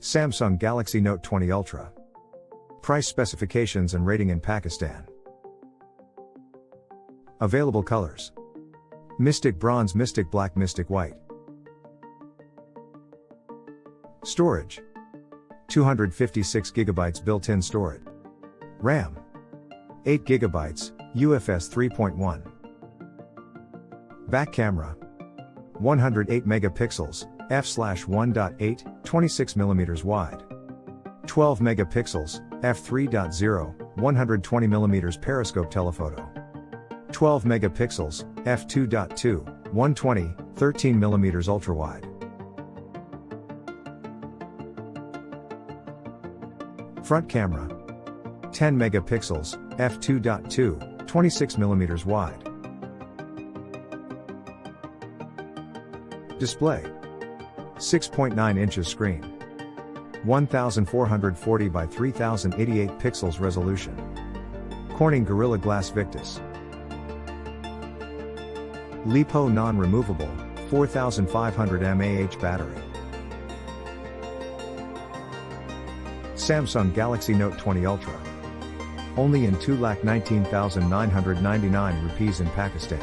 Samsung Galaxy Note 20 Ultra. Price specifications and rating in Pakistan. Available colors: Mystic Bronze, Mystic Black, Mystic White. Storage: 256GB built-in storage. RAM: 8GB, UFS 3.1. Back camera: 108 megapixels, f/1.8, 26mm wide. 12 megapixels, f3.0, 120mm periscope telephoto. 12 megapixels, f2.2, 120, 13mm ultrawide. Front camera: 10 megapixels, f2.2, 26mm wide. Display: 6.9 inches screen. 1440 by 3088 pixels resolution. Corning Gorilla Glass Victus. LiPo non-removable, 4500 mAh battery. Samsung Galaxy Note 20 Ultra. Only in 2,19,999 rupees in Pakistan.